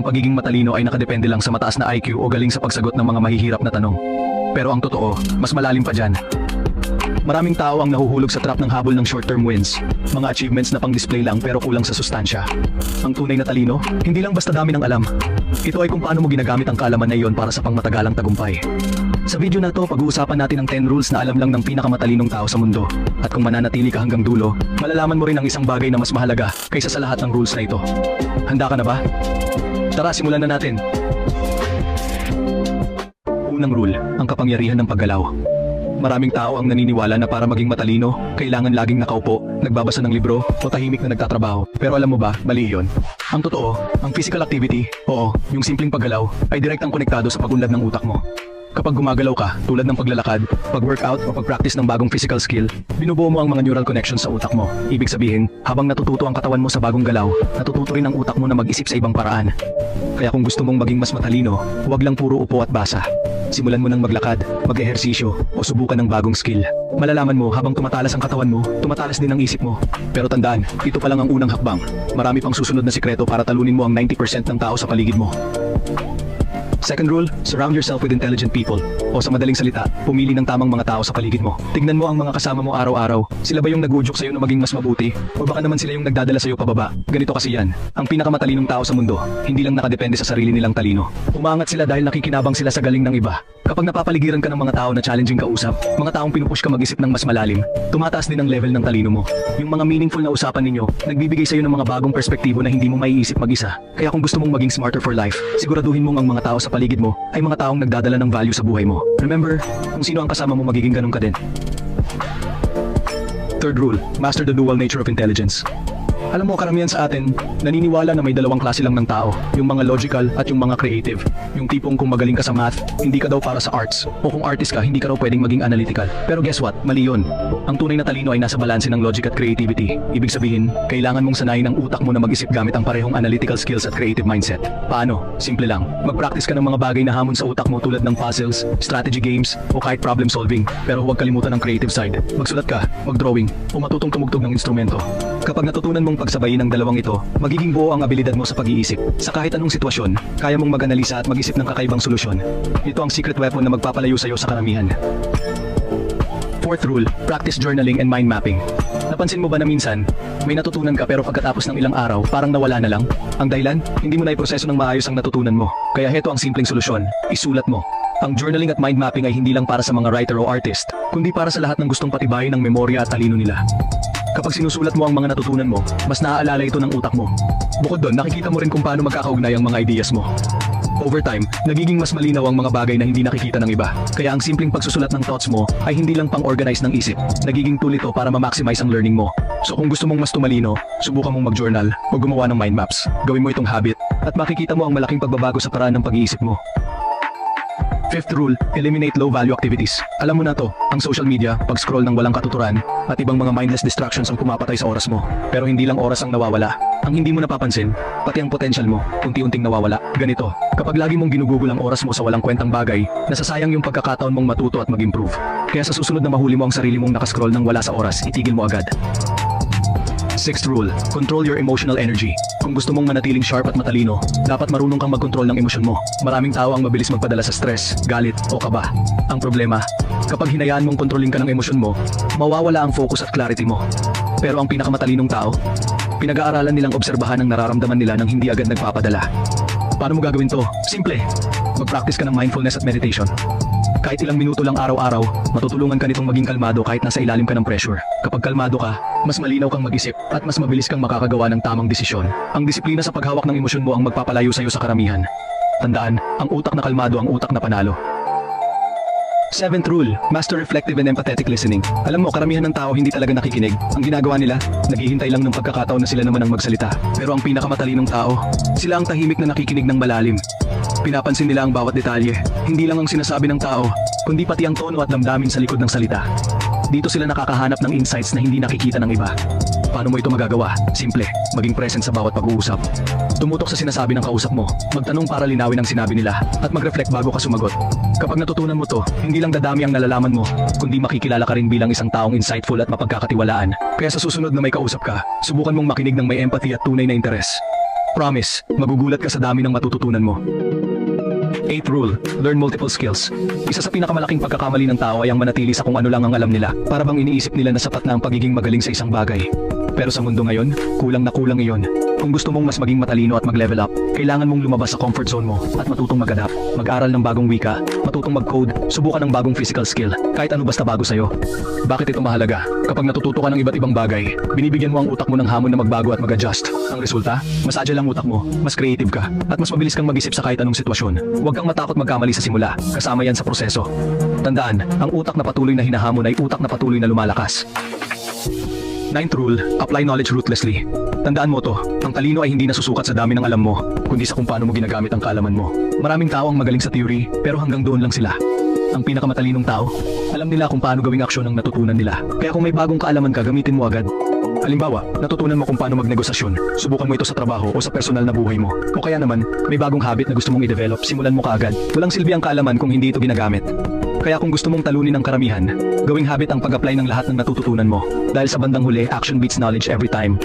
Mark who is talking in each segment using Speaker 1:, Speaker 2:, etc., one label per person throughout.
Speaker 1: Ang pagiging matalino ay nakadepende lang sa mataas na IQ o galing sa pagsagot ng mga mahihirap na tanong. Pero ang totoo, mas malalim pa dyan. Maraming tao ang nahuhulog sa trap ng habol ng short-term wins. Mga achievements na pang-display lang pero kulang sa sustansya. Ang tunay na talino, hindi lang basta dami ng alam. Ito ay kung paano mo ginagamit ang kaalaman na iyon para sa pangmatagalang tagumpay. Sa video na to, pag-uusapan natin ang 10 rules na alam lang ng pinakamatalinong tao sa mundo. At kung mananatili ka hanggang dulo, malalaman mo rin ang isang bagay na mas mahalaga kaysa sa lahat ng rules na ito. Handa ka na ba? Tara, simulan na natin. Unang rule, ang kapangyarihan ng paggalaw. Maraming tao ang naniniwala na para maging matalino, kailangan laging nakaupo, nagbabasa ng libro, o tahimik na nagtatrabaho. Pero alam mo ba, mali yun. Ang totoo, ang physical activity, oo, yung simpleng paggalaw, ay direktang konektado sa pagunlad ng utak mo. Kapag gumagalaw ka, tulad ng paglalakad, pag-workout o pag-practice ng bagong physical skill, binubuo mo ang mga neural connections sa utak mo. Ibig sabihin, habang natututo ang katawan mo sa bagong galaw, natututo rin ang utak mo na mag-isip sa ibang paraan. Kaya kung gusto mong maging mas matalino, huwag lang puro upo at basa. Simulan mo ng maglakad, mag-ehersisyo, o subukan ng bagong skill. Malalaman mo habang tumatalas ang katawan mo, tumatalas din ang isip mo. Pero tandaan, ito pa lang ang unang hakbang. Marami pang susunod na sikreto para talunin mo ang 90% ng tao sa paligid mo. Second rule, surround yourself with intelligent people. O sa madaling salita, pumili ng tamang mga tao sa paligid mo. Tignan mo ang mga kasama mo araw-araw. Sila ba yung nag-uudyok sa'yo na maging mas mabuti? O baka naman sila yung nagdadala sa'yo pababa? Ganito kasi yan. Ang pinakamatalinong tao sa mundo, hindi lang nakadepende sa sarili nilang talino. Umaangat sila dahil nakikinabang sila sa galing ng iba. Kapag napapaligiran ka ng mga tao na challenging kausap, mga taong pinupush ka mag-isip ng mas malalim, tumataas din ang level ng talino mo. Yung mga meaningful na usapan ninyo, nagbibigay sa'yo ng mga bagong perspektibo na hindi mo maiisip mag-isa. Kaya kung gusto mong maging smarter for life, siguraduhin mong ang mga tao sa paligid mo ay mga taong nagdadala ng value sa buhay mo. Remember, kung sino ang kasama mo magiging ganun ka din. Third rule, master the dual nature of intelligence. Alam mo, karamihan sa atin, naniniwala na may dalawang klase lang ng tao, yung mga logical at yung mga creative. Yung tipong kung magaling ka sa math, hindi ka daw para sa arts, o kung artist ka, hindi ka raw pwedeng maging analytical. Pero guess what? Mali yun. Ang tunay na talino ay nasa balanse ng logic at creativity. Ibig sabihin, kailangan mong sanayin ang utak mo na mag-isip gamit ang parehong analytical skills at creative mindset. Paano? Simple lang. Mag-practice ka ng mga bagay na hamon sa utak mo tulad ng puzzles, strategy games, o kahit problem solving. Pero huwag kalimutan ang creative side. Magsulat ka, mag-drawing, o matutong tumugtog ng instrumento. Kapag natutunan mong pagsabayin ng dalawang ito, magiging buo ang abilidad mo sa pag-iisip. Sa kahit anong sitwasyon, kaya mong mag-analisa at mag-isip ng kakaibang solusyon. Ito ang secret weapon na magpapalayo sa'yo sa karamihan. Fourth rule, practice journaling and mind mapping. Napansin mo ba na minsan, may natutunan ka pero pagkatapos ng ilang araw, parang nawala na lang? Ang dahilan, hindi mo na iproseso ng maayos ang natutunan mo. Kaya heto ang simpleng solusyon, isulat mo. Ang journaling at mind mapping ay hindi lang para sa mga writer o artist, kundi para sa lahat ng gustong patibayin ng memorya at talino nila. Kapag sinusulat mo ang mga natutunan mo, mas naaalala ito ng utak mo. Bukod doon, nakikita mo rin kung paano magkakaugnay ang mga ideas mo. Over time, nagiging mas malinaw ang mga bagay na hindi nakikita ng iba. Kaya ang simpleng pagsusulat ng thoughts mo ay hindi lang pang-organize ng isip. Nagiging tool ito para ma-maximize ang learning mo. So kung gusto mong mas tumalino, subukan mong mag-journal o gumawa ng mind maps. Gawin mo itong habit at makikita mo ang malaking pagbabago sa paraan ng pag-iisip mo. Fifth rule, eliminate low-value activities. Alam mo na to, ang social media, pag-scroll ng walang katuturan, at ibang mga mindless distractions ang pumapatay sa oras mo. Pero hindi lang oras ang nawawala. Ang hindi mo napapansin, pati ang potential mo, unti-unting nawawala. Ganito, kapag lagi mong ginugugol ang oras mo sa walang kwentang bagay, nasasayang yung pagkakataon mong matuto at mag-improve. Kaya sa susunod na mahuli mo ang sarili mong nakascroll ng wala sa oras, itigil mo agad. Sixth rule, control your emotional energy. Kung gusto mong manatiling sharp at matalino, dapat marunong kang mag-control ng emosyon mo. Maraming tao ang mabilis magpadala sa stress, galit, o kaba. Ang problema, kapag hinayaan mong kontrolin ka ng emosyon mo, mawawala ang focus at clarity mo. Pero ang pinakamatalinong tao, pinag-aaralan nilang obserbahan ang nararamdaman nila nang hindi agad nagpapadala. Paano mo gagawin to? Simple. Mag-practice ka ng mindfulness at meditation. Kahit ilang minuto lang araw-araw, matutulungan ka nitong maging kalmado kahit nasa ilalim ka ng pressure. Kapag kalmado ka, mas malinaw kang mag-isip at mas mabilis kang makakagawa ng tamang desisyon. Ang disiplina sa paghawak ng emosyon mo ang magpapalayo sa'yo sa karamihan. Tandaan, ang utak na kalmado ang utak na panalo. Seventh rule, master reflective and empathetic listening. Alam mo, karamihan ng tao hindi talaga nakikinig. Ang ginagawa nila, naghihintay lang ng pagkakataon na sila naman ang magsalita. Pero ang pinakamatalinong tao, sila ang tahimik na nakikinig ng malalim. Pinapansin nila ang bawat detalye, hindi lang ang sinasabi ng tao, kundi pati ang tono at damdamin sa likod ng salita. Dito sila nakakahanap ng insights na hindi nakikita ng iba. Paano mo ito magagawa? Simple, maging present sa bawat pag-uusap. Tumutok sa sinasabi ng kausap mo, magtanong para linawin ang sinabi nila, at mag-reflect bago ka sumagot. Kapag natutunan mo to, hindi lang dadami ang nalalaman mo, kundi makikilala ka rin bilang isang taong insightful at mapagkakatiwalaan. Kaya sa susunod na may kausap ka, subukan mong makinig ng may empathy at tunay na interes. Promise, magugulat ka sa dami ng matututunan mo. 8th rule, learn multiple skills. Isa sa pinakamalaking pagkakamali ng tao ay ang manatili sa kung ano lang ang alam nila. Para bang iniisip nila na sapat na ang pagiging magaling sa isang bagay. Pero sa mundo ngayon, kulang na kulang iyon. Kung gusto mong mas maging matalino at mag-level up, kailangan mong lumabas sa comfort zone mo at matutong mag-adapt, mag-aral ng bagong wika, matutong mag-code, subukan ng bagong physical skill, kahit ano basta bago sa'yo. Bakit ito mahalaga? Kapag natututo ka ng iba't ibang bagay, binibigyan mo ang utak mo ng hamon na magbago at mag-adjust. Ang resulta, mas agile ang utak mo, mas creative ka, at mas mabilis kang mag-isip sa kahit anong sitwasyon. Huwag kang matakot magkamali sa simula, kasama yan sa proseso. Tandaan, ang utak na patuloy na hinahamon ay utak na patuloy na lumalakas. 9th rule, apply knowledge ruthlessly. Tandaan mo to, ang talino ay hindi nasusukat sa dami ng alam mo, kundi sa kung paano mo ginagamit ang kaalaman mo. Maraming tao ang magaling sa theory, pero hanggang doon lang sila. Ang pinakamatalinong tao, alam nila kung paano gawing aksyon ang natutunan nila. Kaya kung may bagong kaalaman ka, gamitin mo agad. Halimbawa, natutunan mo kung paano magnegosasyon, subukan mo ito sa trabaho o sa personal na buhay mo. O kaya naman, may bagong habit na gusto mong i-develop, simulan mo kaagad. Walang silbi ang kaalaman kung hindi ito ginagamit. Kaya kung gusto mong talunin ang karamihan, gawing habit ang pag-apply ng lahat ng natututunan mo. Dahil sa bandang huli, action beats knowledge every time.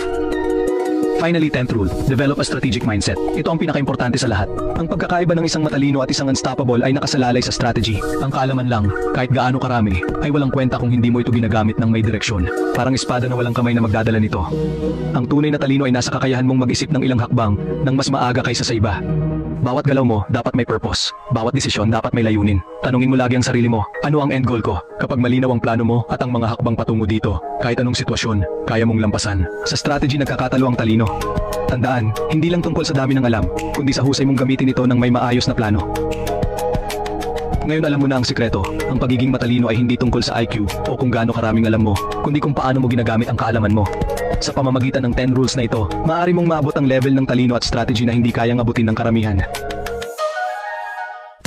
Speaker 1: Finally, 10th rule, develop a strategic mindset. Ito ang pinaka-importante sa lahat. Ang pagkakaiba ng isang matalino at isang unstoppable ay nakasalalay sa strategy. Ang kaalaman lang, kahit gaano karami, ay walang kwenta kung hindi mo ito ginagamit ng may direksyon. Parang espada na walang kamay na magdadala nito. Ang tunay na talino ay nasa kakayahan mong mag-isip ng ilang hakbang nang mas maaga kaysa sa iba. Bawat galaw mo, dapat may purpose. Bawat desisyon, dapat may layunin. Tanungin mo lagi ang sarili mo, ano ang end goal ko? Kapag malinaw ang plano mo at ang mga hakbang patungo dito, kahit anong sitwasyon, kaya mong lampasan. Sa strategy nagkakatalo ang talino. Tandaan, hindi lang tungkol sa dami ng alam, kundi sa husay mong gamitin ito ng may maayos na plano. Ngayon alam mo na ang sikreto, ang pagiging matalino ay hindi tungkol sa IQ o kung gaano karaming alam mo, kundi kung paano mo ginagamit ang kaalaman mo. Sa pamamagitan ng 10 rules na ito, maaari mong maabot ang level ng talino at strategy na hindi kayang abutin ng karamihan.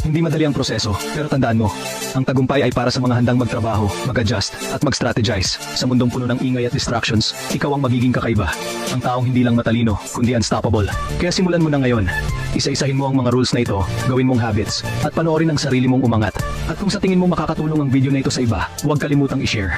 Speaker 1: Hindi madali ang proseso, pero tandaan mo, ang tagumpay ay para sa mga handang magtrabaho, mag-adjust, at mag-strategize. Sa mundong puno ng ingay at distractions, ikaw ang magiging kakaiba. Ang taong hindi lang matalino, kundi unstoppable. Kaya simulan mo na ngayon. Isa-isahin mo ang mga rules na ito, gawin mong habits, at panoorin ang sarili mong umangat. At kung sa tingin mo makakatulong ang video na ito sa iba, huwag kalimutang i-share.